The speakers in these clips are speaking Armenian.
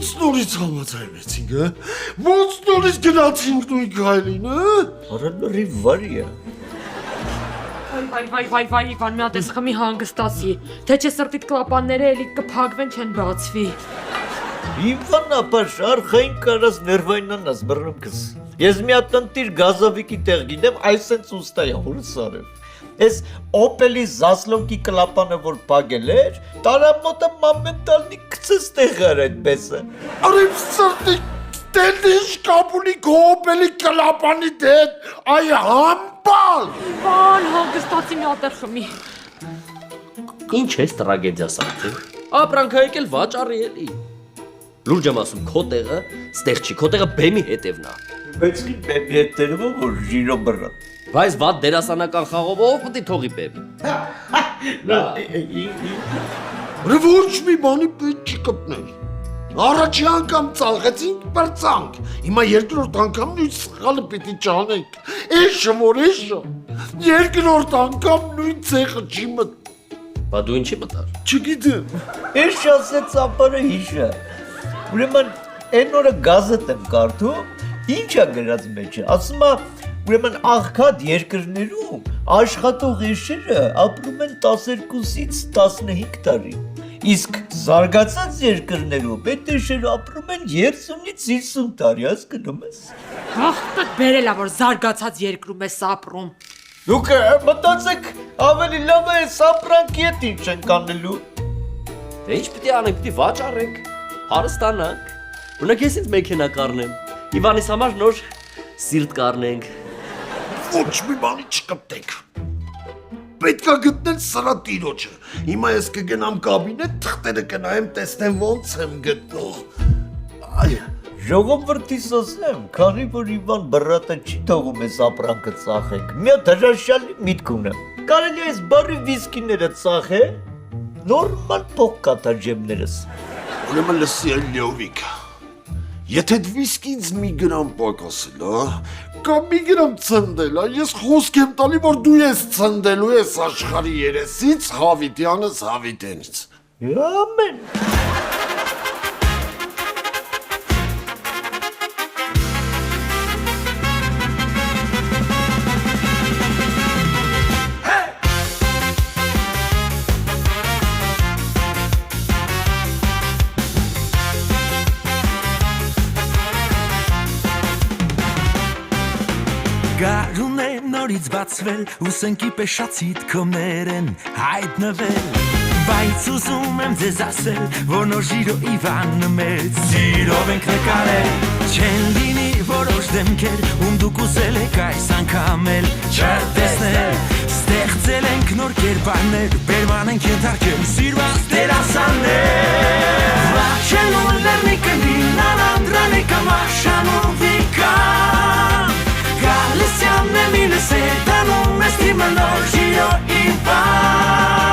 Ոնց նորից համաձայնվեցինք, հա? Ոնց նորից գնացինք նույն գայլին, հա? Արալորի վարիա։ Վայ, Իվան, մի հատ ես խմի հանգստացի, թե չէ սրտիդ կլապանները էլի կփակվեն չեն բացվի։ Իվան ապաշ, արխային կարաս ներվայնանաս բռնումքս։ Ես մի հատ տնտիր գազավիկի տեղ գիտեմ, այսենց ուստա է հորս արև։ Ես Opel-ի Zaslovki կլապանը որ փակել էր, տարամոտը մոմենտալնի գցես տեղար այդպեսը։ Արիվ սրտի տենիշ կապունի Opel-ի կլապանի դետ, այ համբալ։ Իվան, հանգստացի մի հատ խմի։ Ինչ ես տրագեդիա սարքել։ Ապրանքը եկել վաճառի էլի։ Լուրջ եմ ասում, քո տեղը ստեղ չի, քո տեղը բեմի հետևն է։ Բայց մի բեմի հետևը որ ժիրո բռը։ Բայց վատ դերասանական խաղով ով պետք է թողի բեմ։ Ոչ մի բանի պետք չի կպնել։ Առաջի անգամ ծաղեցինք, բրծանք։ Հիմա երկրորդ անգամ նույն սխալը պիտի ճանենք։ Էշը որ էշը։ Երկրորդ անգամ նույն ցեղը չի մտ։ Բա դու ինչի մտար։ Չգիտեմ։ Էշ ասեց ապարը հիշը։ Ուրեմն այն օրը գազետ եմ կարդում, ինչ է գրած մեջը։ Ասում է ուրեմն աղքատ երկրներում աշխատող էշերը ապրում են 12-ից 15 տարի, իսկ զարգացած երկրներում այդ էշերը ապրում են 30-ից 50 տարի, հասկանում ես։ Ախտդ բերել է որ զարգացած երկրում ես ապրում։ Դուք մտածեք ավելի լավ է սապրանքի հետ ինչ ենք անելու։ Դե ինչ պիտի անենք, պիտի վաճառենք, հարստանանք։ Ունեք ես ինձ մեքենա կառնեմ։ Իվանիս համար նոր սիրտ կառնենք։ Ոչ մի բանի չկպտեք։ Պետքա գտնել սրա տիրոջը։ Հիմա ես կգնամ կաբինետ, թղթերը կնայեմ, տեսնեմ ոնց եմ գտնում։ Այ, Ժողովրդիս ասեմ, քանի որ Իվան բռատը չի թողում ես ապրանքը ծախենք, մի հատ հրաշալի միտք ունեմ։ Կարելի է այս բարի վիսկիները ծախել, նորմալ փող կատա ջեբներս։ ուրեմն լսի այլ լյովիկ։ Եթե դվիսկինց մի գրամ պակասել, կամ մի գրամ ծնդել, ես խոսք եմ տալի, որ դու ես ծնդելու ես աշխարհի երեսից, հավիտյանս հավիտենից։ Ամեն։ Գարուն է նորից բացվել, ուսենքի պեշացիտ կոմներ են հայտնվել, բայց ուզում եմ ձեզ ասել, որ նոր ժիրո Իվանը մեծ սիրով ենք նկարել, չեն լինի որոշ դեմքեր, ում դուք ուզել եք այս անգամ էլ չտեսնել, ստեղծել ենք նոր կերպարներ, բերման ենք ենթարկել սիրված դերասաններ, վաչելու լեռնիկը լինան անդրանիկը մաշանում վիկան, Galician e mine se danno estimano Giro Ivan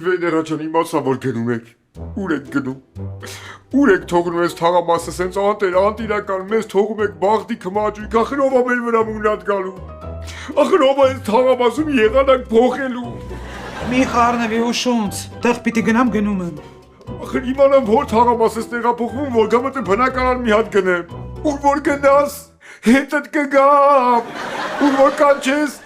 Վեներաչան իմացա որ գնում եք, ուր եք գնում, ուր եք թողնում ես թաղամասը սենց անտիրական մեզ թողում եք բաղդի կմաճույք, ախր ով ամեն վրա մունատ գալու, ախր ով այս թաղամասում եղանակ փոխելու, Մի խառնվի ուշունց, տեղ պիտի գնամ գնում եմ, ախր իմանամ որ թաղամաս ես տեղափոխվում, որ գամը բնակարան մի հատ գնեմ, ուր որ գնաս, հետդ կգամ, ուր որ կանչես,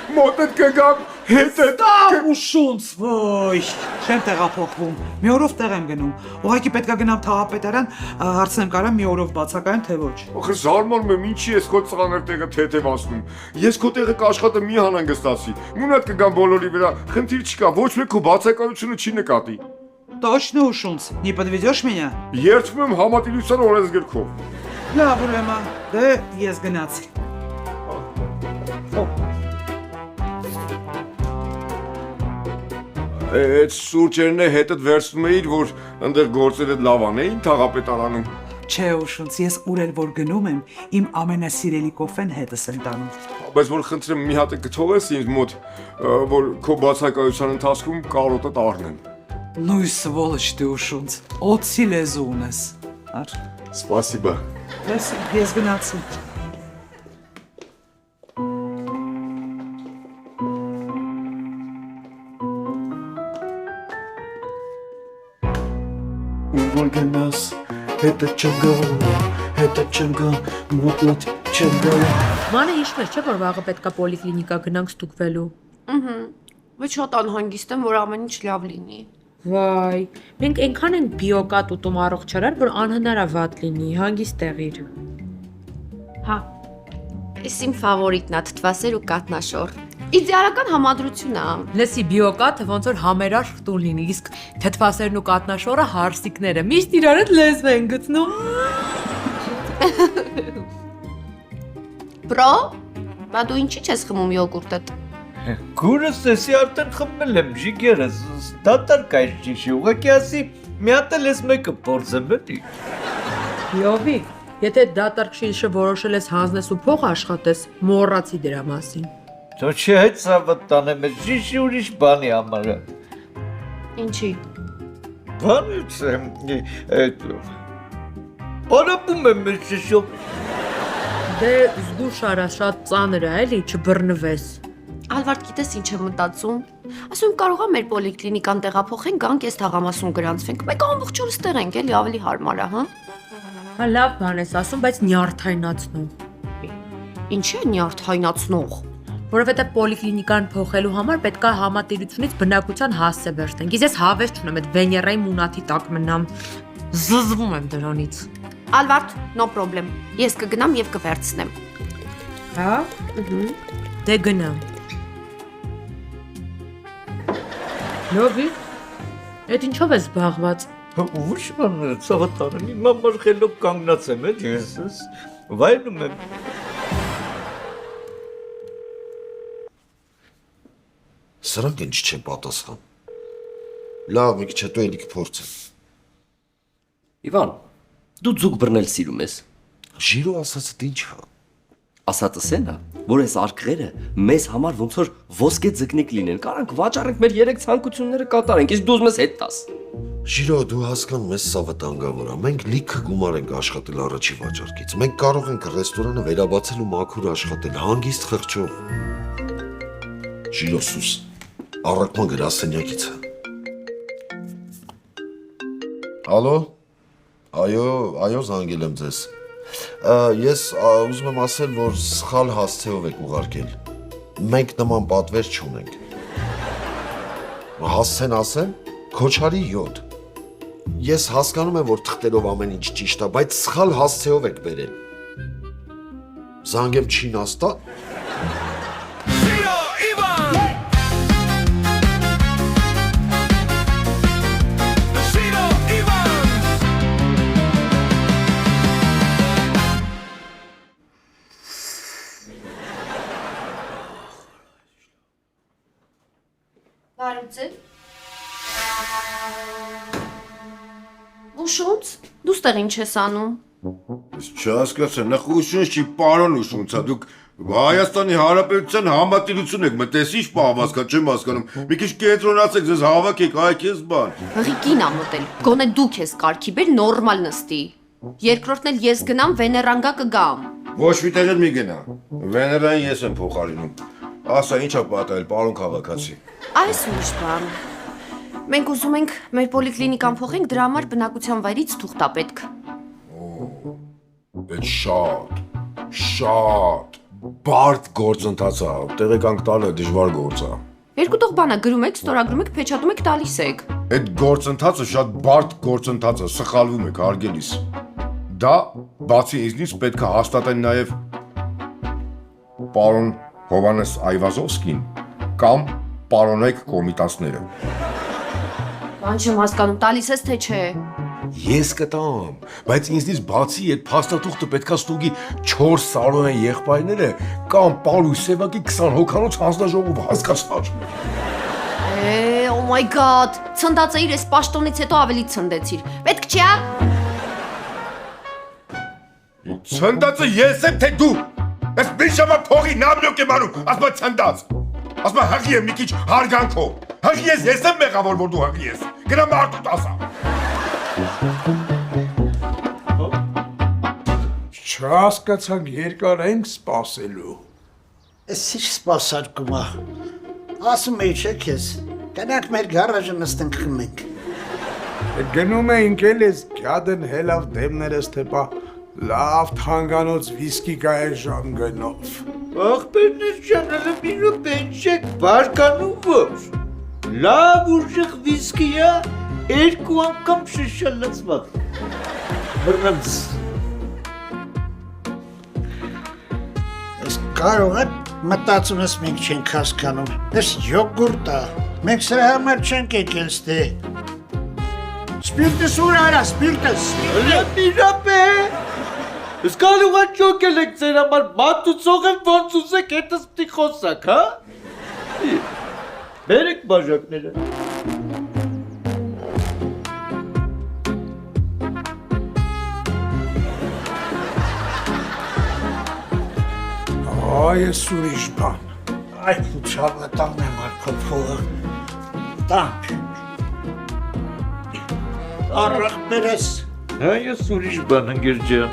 մոտդ կգամ, հետդ Տավ ուշունց, ոյ, չեմ տեղափոխվում, մի օրով տեղ եմ գնում, ուղղակի պետքա գնամ թաղապետարան, հարցնեմ կարամ մի օրով բացակայեմ թե ոչ։ Ախր զարմանում եմ ինչի ես քո ծանր տեղը թեթևացնում, ես քո տեղը կաշխատեմ մի հանանգստացի, մունատ կգամ բոլորի վրա, խնդիր չկա, ոչ մեկ քո բացակայությունը չի նկատի։ Точно ушунц, не подведешь меня? Երդվում եմ համատիրության օրենսգրքով։ Լավ ուրեմն, դե ես գնացի։ Այդ սուրճերն է հետդ վերցնում էիր, որ ընդեղ գործերը լավ անեին թաղապետարանում։ Չէ ուշունց, ես ուր որ գնում եմ, իմ ամենասիրելի կոֆեն հետս եմ տանում։ Բայց որ խնդրեմ մի հատ կթողես ինձ մոտ, որ քո բացակայության ընթացքում կարոտդ առնեմ։ Ну и сволочь ты ушунց, օծի լեզու ունես։ Ար։ Спасибо։ Ես գնացի։ որ գնաս, հետը չեմ գա, մոտ չեմ գա։ Մանը հիշում ես, չէ՞ որ վաղը պետքա պոլիկլինիկա գնանք ստուգվելու։ Ոչ շատ անհանգիստ եմ, որ ամեն ինչ լավ լինի։ Վայ, մենք այնքան ենք բիոկատ ուտում առողջարար, որ անհնար է վատ լինի, հանգիստ եղիր։ Հա։ Էս իմ ֆավորիտն է, թթվասեր ու կատնաշոր։ Իդեալական համադրություն է։ Լսի բիոկատը ոնց որ համերաշխ տուն լինի, իսկ թթվասերն ու կատնաշորը հարսիկները միշտ իրար հետ լեզվ են գցնում։ Բրո, բա դու ինչի՞ չես խմում յոգուրտդ։ Գուրս էսի արդեն խմել եմ, ժիգերս, դատարկ այս ճիշի, ուղղակի ասի, մի հատ էլ ես մեկը փորձեմ էլի։ Յովիկ, եթե դատարկ շիշը որոշել ես հանձնես ու փող աշխատես, մոռացի դրա մասին։ Դու չի այդ սավատ տանեմ ես ժիշի ուրիշ բանի համար։ Ինչի։ Բանից եմ, պարապում եմ ես ժիշով։ Դե զգուշ արա, շատ ծանր է, էլի, չբռնվես։ Ալվարդ գիտես ինչ եմ մտածում։ Ասում կարող է մեր պոլիկլինիկան տեղափոխենք, գանք այս թաղամասում գրանցվենք։ Մեկ ամբողջ օր ստեղ ենք, էլի ավելի հարմար է, հա։ Հա լավ բան ես ասում, բայց նյարդայնացնող։ Ինչի՞ է նյարդայնացնող։ Որովհետև պոլիկլինիկան փոխելու համար պետքա համատիրությունից բնակության հասցե վերցնենք։ Իսկ ես հավես չունեմ այդ Վեներայի մունաթի տակ մնամ։ Զզվում եմ դրանից։ Ալվարդ, no problem։ Ես կգնամ եւ կվերցնեմ։ Հա։ Դե գնամ։ Լովի։ Այդ ինչով ես զբաղված։ Ուշ բան սավատ տանեմ, իմ համար խելոք կանգնած եմ էլի ես, վայնում եմ։ Սրանք ինչ չեն պատասխան։ Լավ, մի քիչ հետո էլի կփորձեմ։ Իվան, դու ձուկ բռնել սիրում ես։ Ժիրո ասածդ ինչ է։ Ասածս էն է, որ այս արկղերը մեզ համար ոնց որ ոսկե ձկնիկ լինեն, կարանք վաճառենք մեր 3 ցանկությունները կատարենք, իսկ դու ուզում ես հետ տաս։ Ժիրո, դու հասկանում ես սա վտանգավոր է։ Մենք լիքը գումար ենք աշխատել առաջի վաճառքից։ Մենք կարող ենք ռեստորանը վերաբացել ու մաքուր աշխատել, հանգիստ խղճով։ Ժիրո սուս, առաքման գրասենյակից է։ Ալո։ Այո, զանգել եմ ձեզ։ Ես ուզում եմ ասել, որ սխալ հասցեով եք ուղարկել։ Մենք նման պատվեր չունենք։ Հասցեն ասեմ, Քոչարի 7։ Ես հասկանում եմ, որ թղթերով ամեն ինչ ճիշտ է, բայց սխալ հասցեով եք բերել։ Զանգեմ Չինաստան։ Բարուձև։ Ուշունց, դու ստեղ ինչ ես անում։ Չհասկացա, նախ ուշունց չի, պարոն ուշունցա, դուք Հայաստանի Հանրապետության համատիրություն եք, մտես ինչ պահվածքա, չեմ հասկանում, մի քիչ կենտրոնացեք, ձեզ հավաքեք, այ քեզ բան։ Հղիկին ա մտել, գոնե դու քեզ կարգի բեր նորմալ նստի։ Երկրորդն էլ ես գնամ Վեներանգա կգամ։ Ոչ մի տեղ էլ մի գնա, Վեներային ես եմ փոխարինում, ասա ինչ ա պատահել, պարոն քաղաքացի։ Այս ուրիշ բան։ Մենք ուզում ենք մեր պոլիկլինիկան փոխենք, դրա համար բնակության վայրից թուղթ ա պետք։ Այդ շատ բարդ գործընթաց է, տեղեկանք տալը դժվար գործ է։ Երկու տող բան է, գրում եք, ստորագրում եք, փեչատում եք, տալիս եք։ Այդ գործընթացը շատ բարդ գործընթաց է, սխալվում եք հարգելիս։ Դա բացի ինձնից պետք է հաստատեն նաև պարոն Հովանես Այվազովսկին կամ պարոնայք կոմիտասները։ Բան չեմ հասկանում, տալիս ես թե չէ։ Ես կտամ, բայց ինձնից բացի այդ փաստաթուղթը պետքա ստուգի 4 սալոնային եղբայրները կամ Պարույ Սևակի 20 հոգանոց հանձնաժողով, հասկացար։ Oh my god, ցնդածը իր էս պաշտոնից հետո ավելի ցնդեցիր։ Պետք չի ա։ Ցնդածը ես եմ թե դու։ Ես միշտ փողի նամլոկ եմ անում, ասма ցնդած։ Ասма հղի եմ մի քիչ հարգանքով։ Հղի ես եմ մեղավոր, որ դու հղի ես։ Գնա մարդուդ ասա։ Չհասկացանք երկար ենք սպասելու։ Էս ինչ սպասարկում է։ Ասում էի չէ քեզ, գնանք մեր գարաժը նստենք խմենք։ Գնում էինք էլ ես գյադն հելավ դեմներս թեպա լավ թանկանոց վիսկի կա է ժանգնով։ Ախպերներ ջանալը մի րոպե չեք բարկանում որ։ Լավ ուժեղ վիսկի է, 2 անգամ շշալացված։ Բռնած։ Ես կարող եմ մտածում ես մենք չենք հասկանում։ Ես յոգուրտ է։ Մենք սրա համար չենք եկել ստե։ Սպիրտս ուր արա, սպիրտս։ Մի րոպե։ Ես կարող եմ ճոկել եք ձեր համար մատուցող եմ ոնց ուզեք հետս պտի խոսակ, հա։ Բերեք բաժակները։ Այ ես ուրիշ բան։ Այ փուչավը տան եմ արքով փողը։ Տանք։ Առախ բերես։ Հա ես ուրիշ բան ընկեր ջան։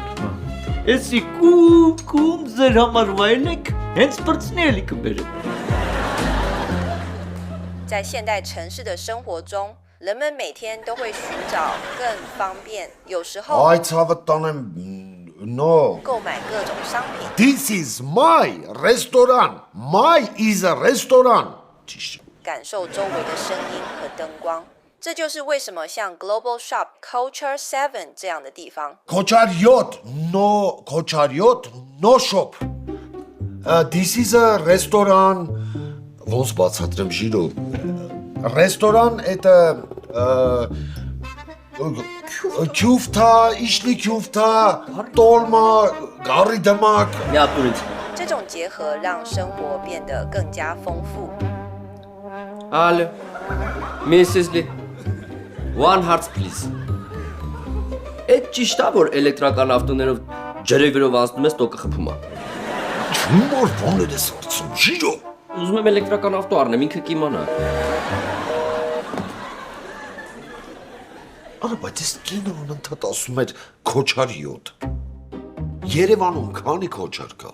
Էսի կում ձեր համար վայելեք, հենց պրծնի էլի կբերեմ։ 在现代城市的生活中，人们每天都会寻找更方便，有时候 Այ ցավը տանեմ no 购买各种商品。 This is my restaurant. My is a restaurant. 感受周围的声音和灯光。这就是为什么像 Global Shop Culture 7这样的地方， Kocharyot no shop. This is a restaurant. Ոնց բացատրեմ ժիրո։ Ռեստորան это քյուֆթա, իշլի քյուֆթա, տոլմա, գարի դմակ։ 这种结合让生活变得更加丰富。 Ալո, Mrs. Lee, 1 hearts please։ Այդ ճիշտ է, որ էլեկտրական ավտոներով ջրևերով անցնում ես տոկը խփում է։ Չմոր բաներ ես հարցում, ժիրո։ Ուզում եմ էլեկտրական ավտո առնեմ, ինքը կիմանա։ Արա, բայց ես կինոն ընդհատ ասում էր քոչարյոտ։ Երևանում քանի քոչար կա։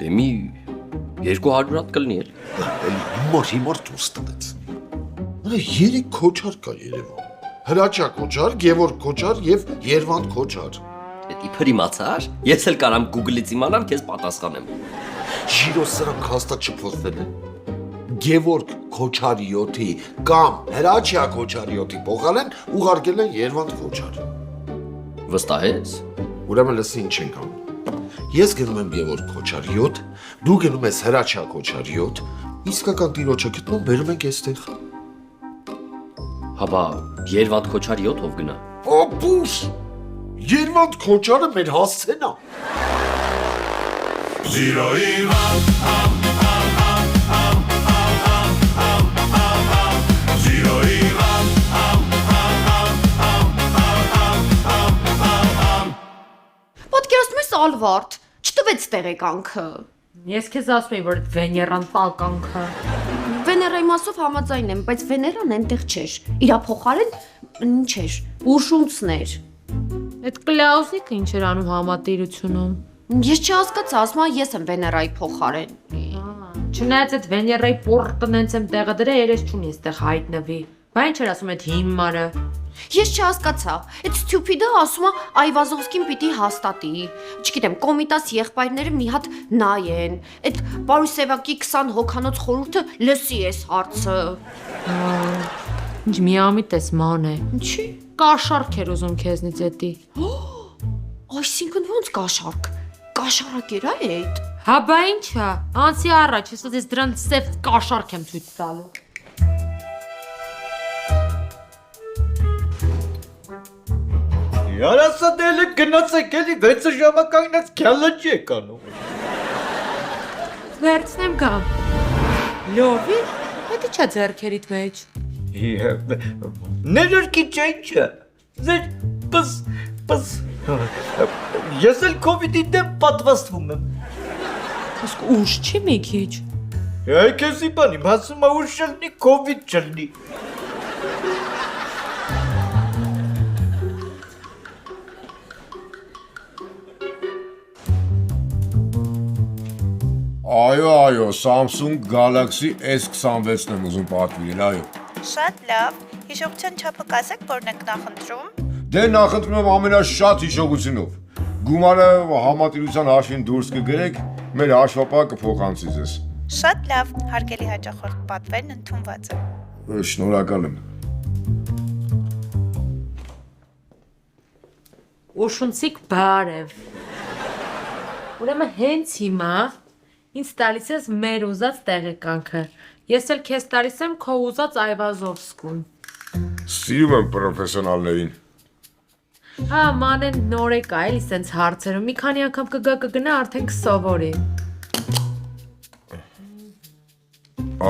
Դե մի 200 հատ կլինի էլ։ Հիմար դուրս տվեց։ Արա 3 քոչար կա Երևանում։ Հրաչյա քոչար, Գևորգ քոչար եւ Երվանդ քոչար։ Դե իբր իմացար, ես էլ կարամ Google-ից իմանամ, քեզ պատասխանեմ։ Ժիրո սրանք հաստատ չփոխվել են։ Գևորգ քոչարյոթի կամ Հրաչյա քոչարյոթի փոխարեն ուղարկել են Երվանդ քոչար։ Վստահ ես։ Ուրեմն լսի ինչ ենք անում։ Ես գնում եմ Գևորգ քոչարյոթ, դու գնում ես Հրաչյա քոչարյոթ, իսկական տիրոջը գտնում բերում ենք այստեղ։ Հաբա Երվանդ քոչար 7-ով գնա։ Ապուս։ Երվանդ քոչարը մեր հասցեն է։ Պատկերացնում ես Ալվարդ, չտվեց տեղեկանքը։ Ես քեզ ասում եմ, որ Վեներան տականքը։ Վեներայի մասով համաձայն եմ, բայց Վեներան այնտեղ չէր։ Իրա փոխարեն ինչ էր, Ուրշունցներ։ Այդ Կլաուսիկը ինչ էր անում համատիրությունում։ Ես չհասկացա, ասում եմ ես եմ Վեներայի փոխարեն։ Չնայած այդ Վեներայի պորտն հենց եմ տեղը դրել, երես չունի այստեղ հայտնվի։ Բա ինչ էր ասում այդ հիմարը։ Ես չհասկացա։ Այդ ստուպիդը ասում է Այվազովսկին պիտի հաստատի։ Չգիտեմ, Կոմիտաս եղբայրները մի հատ նայեն։ Այդ Պարուսևակի 20 հոգանոց խորհուրդը լսի էս հարցը։ Ինչ միամիտ ես ման է։ Ինչի՞։ Կաշառք էր ուզում քեզնից էտի։ Այսինքն ոնց կաշառք։ Կաշառակ էր այդ։ Հա բա ինչա։ Անցի առաջ, ես դրան սև կաշառք եմ ցույց տալու։ Yarasatele գնացեք էլի 6 ժամականից քյալը չեք անում։ Վերցնեմ գամ։ Լովի, հետի չա ձեռքերիդ մեջ։ Ներերքի չենչը։ Ձեր պս ես էլ կովիդի դեմ պատվաստվում եմ։ Իսկ ուշ չի մի քիչ։ Այ քեզի բան իմ ասում է ուշ չլնի, կովիդ չլնի։ Այո, Samsung Galaxy S26-ն եմ ուզում պատվիրել, այո։ Շատ լավ։ Հիշողության չափը կասեք, որն եք նախընտրում։ Դե նախընտրում եմ ամենաշատ հիշողությունով։ Գումարը համատիրության հաշվին դուրս կգրեք, մեր հաշվապահը կփոխանցի ձեզ։ Շատ լավ, հարգելի հաճախորդ պատվերն ընդունված է։ Շնորհակալ եմ։ Ուշունցիկ բարև։ Ուրեմն հենց հիմա ինձ տալիս ես մեր ուզած տեղեկանքը։ Ես էլ քեզ տալիս եմ քո ուզած Այվազովսկուն։ Սիրում եմ պրոֆեսիոնալներին։ Հա, մանեն նոր եկա էլի սենց հարցերում, մի քանի անգամ կգնա արդեն կսովորի։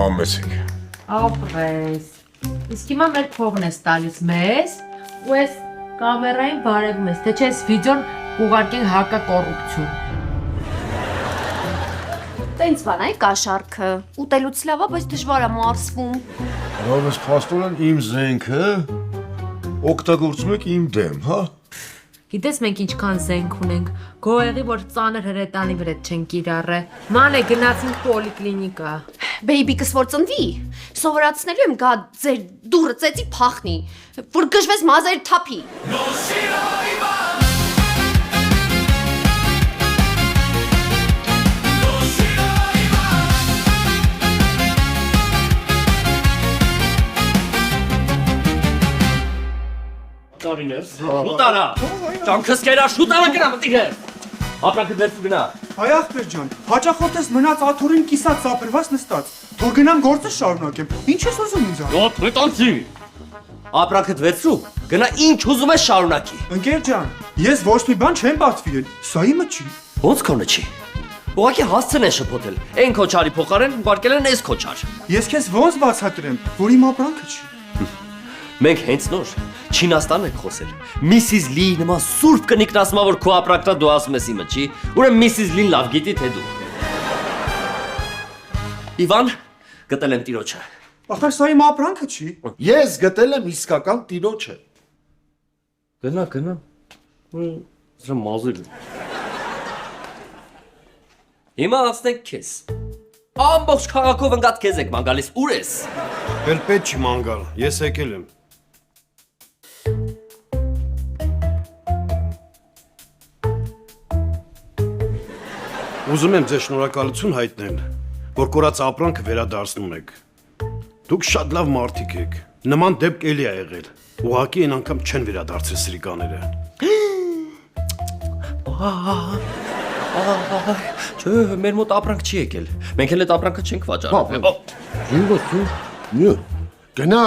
Ամեսիկ։ Ապրես։ Իսկ հիմա մեր փողն ես տալիս մեզ, ու ես կամերային բարևում ես, թե չէ ես վիդեոն կուղարկենք հակակոռուպցիոն։ Տենց բան այ կաշառքը, ուտելուց լավ է, բայց դժվար է մարսվում։ Ո՞վ փաստորեն իմ զենքը օգտագործում եք իմ դեմ, հա։ Գիտես մենք ինչքան զենք ունենք, գոհեղի որ ծանր հրետանի վրա չեն կիրառը։ Մանե գնացինք պոլիկլինիկա։ Բեյբիկս որ ծնվի, սովորացնելու եմ գա ձեր դուրը ծեծի փախնի, որ գժվես մազեր թափի։ Շուտ արա։ Ճանքս կերա, շուտ արա գնա մտիկեր։ Ապրանքը դերսու գնա։ Այ ախպեր ջան, հաճախորդես մնաց աթորին կիսած սապրված նստած։ Թող գնամ գործը շարունակեմ։ Ինչ ես ուզում ինձ անել։ Ո՞տ մտանցի։ Ապրանքը դերսու գնա ինչ ուզում ես շարունակի։ Ընկեր ջան, ես ոչ մի բան չեմ պատվիրել։ Սա իմը չի։ Ոնց կոնը չի։ Ուղղակի հասցեն է շփոթել։ Այն քոչարի փոխարեն ուղարկել են այս քոչար։ Ես քեզ ոնց բացատրեմ, որ իմ ապրանքը չի։ Մենք հենց նոր Չինաստանն ենք խոսել։ Միսիս Լի նման սուրբ կնիկն ասում է, որ քո ապրանքն դու ասում ես իմը չի, ուրեմն Միսիս Լին լավ գիտի թե դու։ Իվան, գտել եմ տիրոջը։ Ախր սա իմ ապրանքը չի։ Ես գտել եմ իսկական տիրոջը։ Գնա։ Զրը մազել։ Հիմա ասնենք քեզ։ Ամբողջ քաղաքով ընկած քեզ եք ման գալիս, ուր ես։ Էլ պետք չի ման գալ, ես եկել եմ։ Ուզում եմ ձեզ շնորհակալություն հայտնել, որ կորած ապրանքը վերադարձնում եք։ Դուք շատ լավ մարդիկ եք։ Նման դեպք էլի է եղել։ Ուղղակի այն անգամ չեն վերադարձել սրիկաները։ Չէ, մեր մոտ ապրանք չի եկել։ Մենք էլ այդ ապրանքը չենք վաճառել։ Գնա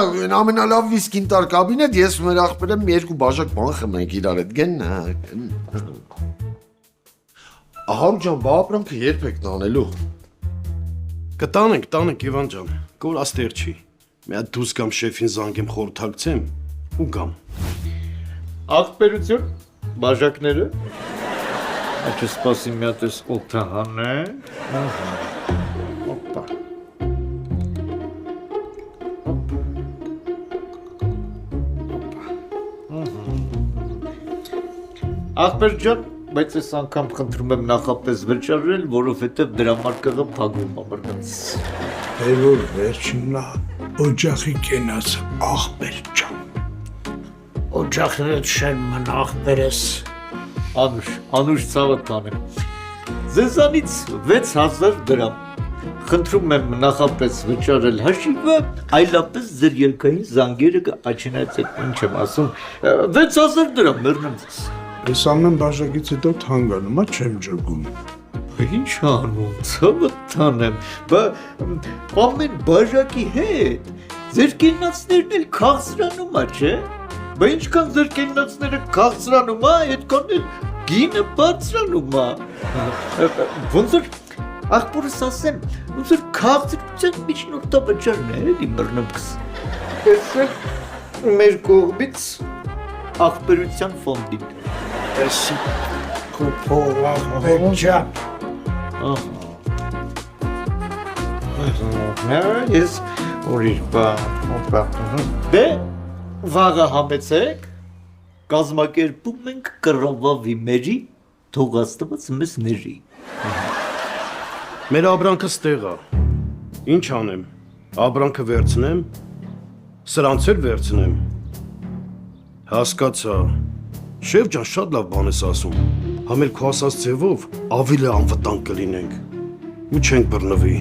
ամենալավ վիսկին տար կաբինետ, ես ու մեր աղբերը մի երկու բաժակ բան խմենք իրար հետ, գնա։ Ահամ ջան, բա ապրանքը երբ եք տանելու։ Կտանենք Իվան ջան, կորաստեր չի։ Մի հատ դուրս կամ շեֆին զանգեմ խորհրդակցեմ ու գամ։ Աղբերություն, բաժակները։ Աչը սպասի մի հատ էս օգտահան է։ Օպա։ Աղբեր ջան, բայց այս անգամ խնդրում եմ նախապես վճարել, որովհետև դրամարկղը փակվում է բռնած։ Որ վերջինն օջախի կենաց աղբեր ջան։ Օջախները չեն մն աղբերես։ Անուշ ցավը տանեմ։ Ձեզանից 6000 դրամ։ Խնդրում եմ նախապես վճարել հաշիվը, այլապես ձեր երկային զանգերը կաչինացեք, ինչ եմ ասում։ 6000 դրամ մեռնեմ ձեզ։ Ես ամեն բաժակից հետո թանգանում չեմ ջրգում։ Ինչ անում, ցավը տանեմ, բա ամեն բաժակի հետ ձեր կենացներն էլ քաղցրանում է, չէ։ Բա ինչքան ձեր կենացները քաղցրանում է, այդքան էլ գինը բարձրանում է։ Ոնց որ աղբորս ասեմ, ոնց որ քաղցրության միջնորդավճարն է, էլի մռնումքս։ Տեսեք մեր կողմից աղբերության ֆոնդին։ Էսի կոփող աղբեր ջան։ Ես ուրիշ բան։ Դե վաղը համեցեք, կազմակերպում ենք կռավավիմերի թողաստված մեզ ների։ Մեր ապրանքը ստեղ է։ Ինչ անեմ։ Ապրանքը վերցնեմ, Սրանց էլ վերցնեմ։ Հասկացա։ Շեֆ ջան, շատ լավ բան ես ասում։ Համ էլ քո ասած ձևով ավելի անվտանգ կլինենք։ Ու չենք բռնվի։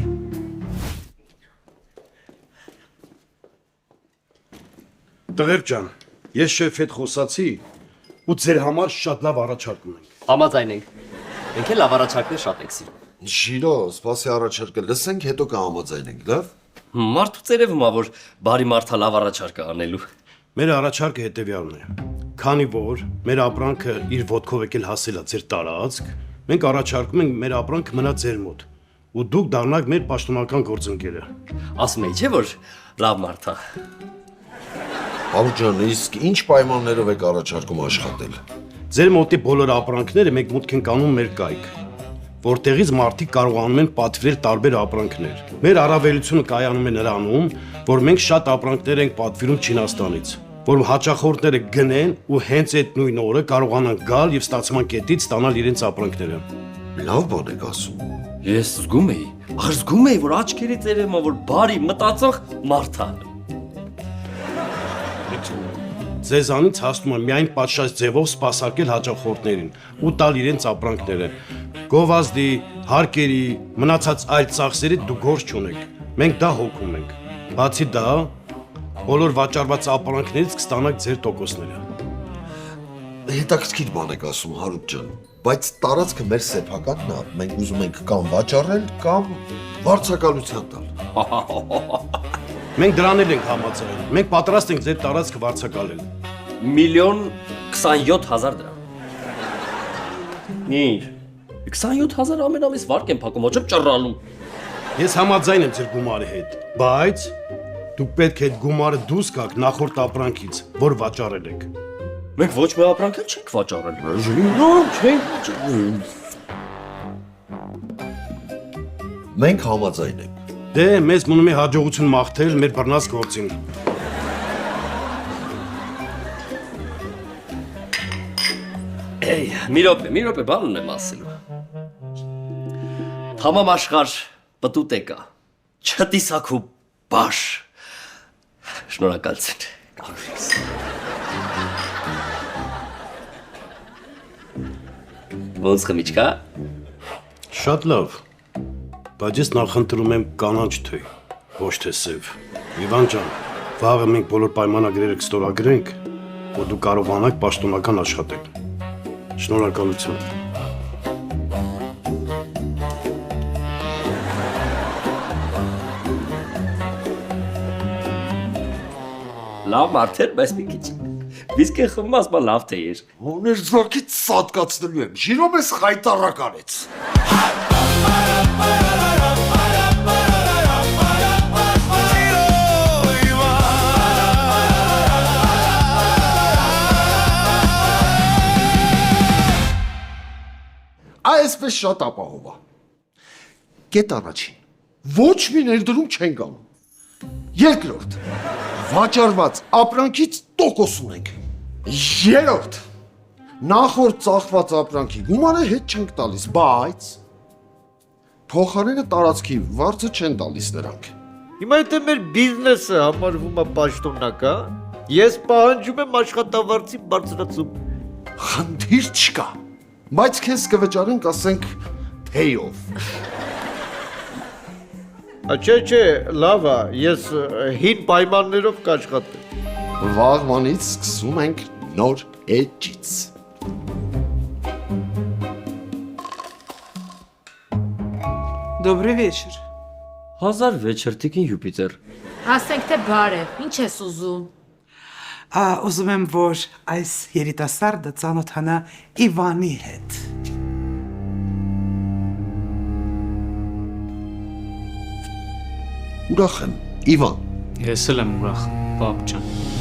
Տղեր ջան, ես շեֆ հետ խոսացի ու ձեր համար շատ լավ առաջարկ ունենք։ Համաձայն ենք։ Մենք էլ լավ առաջարկներ շատ ենք սիրում։ Ժիրո, սպասի առաջարկը լսենք, հետո կհամաձայնենք, լավ։ Մարդու ծերևում ա, որ բարի մարդա լավ առաջարկ է անելու։ Մեր առաջարկը հետևյալն է։ Քանի որ մեր ապրանքը իր ոտքով եկել հասել է ձեր տարածք, մենք առաջարկում ենք մեր ապրանքը մնա ձեր մոտ ու դուք դառնաք մեր պաշտոնական գործընկերը։ Ասում էի, չէ՞ որ լավ մարդ է։ Բաբու ջան, իսկ ինչ պայմաններով եք առաջարկում աշխատել։ Ձեր մոտի բոլոր ապրանքները մենք մուտք ենք անում մեր կայք, որտեղից մարդիկ կարողանում են պատվիրել տարբեր ապրանքներ։ Մեր առավելությունը կայանում է նրանում, որ մենք շատ ապրանքներ ենք պատվիրում Չինաստանից, որ հաճախորդները գնեն ու հենց այդ նույն օրը կարողանան գալ եւ ստացման կետից ստանալ իրենց ապրանքները։ Լավ բան եք ասում։ Ես զգում էի, որ աչքերի ծերևում որ բարի մտածող մարդ է։ Ձեզանից հասնում եմ միայն պատշաճ ձևով սպասարկել հաճախորդներին ու տալ իրենց ապրանքները։ Գովազդի, հարկերի, մնացած այլ ծախսերի դու գործ չունեք։ Մենք դա հոգում ենք։ Բացի դա, բոլոր վաճառված ապրանքներից կստանաք ձեր տոկոսները։ Հետաքրքիր բան եք ասում, Հարութ ջան, բայց տարածքը մեր սեփականն է, մենք ուզում ենք կամ վաճառել, կամ վարձակալության տալ։ Մենք դրան էլ ենք համաձայն։ Մենք պատրաստ ենք ձեր տարածքը վարձակալել։ 1,27,000 դրամ։ Նիր, 27,000 ամեն ամիս վարկ եմ փակում, ոչ ճռռալու։ Ես համաձայն եմ ձեր գումարի հետ, բայց դուք պետք է այդ գումարը դուրս գաք նախորդ ապրանքից, որ վաճառել եք։ Մենք ոչ մի ապրանք էլ չենք վաճառել։ Չենք վաճառել։ Մենք համաձայն ենք։ Դե, մեզ մնում է հաջողություն մաղթել մեր բռնած գործին։ Էй, մի րոպե, բան ունեմ ասելու։ Համամ աշխարհ պտուտ եկա, չտիսակու բաշ։ Շնորհակալություն։ Ոնց խմիչք, Շատ լավ։ Բայց ես նախընտրում եմ կանաչ թեյ, ոչ թե սև։ Իվան ջան, վաղը մենք բոլոր պայմանագրերը կստորագրենք, որ դու կարողանաք պաշտոնական աշխատել։ Շնորհակալություն։ լավ մարդ էր, բայց մի քիչ։ Վիսկի խմում ասма լավ թե էր։ Հոներ զակից սատկացնելու եմ, Ժիրո մեզ խայտարակ արեց։ Այսպես շատ ապահով է։ Կետ առաջին, ոչ մի ներդրում չենք անում։ Երկրորդ, վաճառված ապրանքից տոկոս ունենք։ Երրորդ, նախորդ ծախված ապրանքի գումարը հետ չենք տալիս, բայց փոխարենը տարածքի վարձը չեն տալիս նրանք։ Հիմա եթե մեր բիզնեսը համարվում է պաշտոնական, ես պահանջում եմ աշխատավարձի բարձրացում։ Խնդիր չկա, բայց քեզ կվճարենք, ասենք, թեյով։ Չէ, լավ է, ես հին պայմաններով կաշխատեմ։ Վաղվանից սկսում ենք նոր էջից։ Добрый вечер։ 1000 вечер, տիկին Յուպիտեր։ Ասենք թե բարև, ինչ ես ուզում։ Ուզում եմ, որ այս երիտասարդը ծանոթանա Իվանի հետ։ Ուրախ եմ, Իվան։ Ես էլ եմ ուրախ, պապ ջան։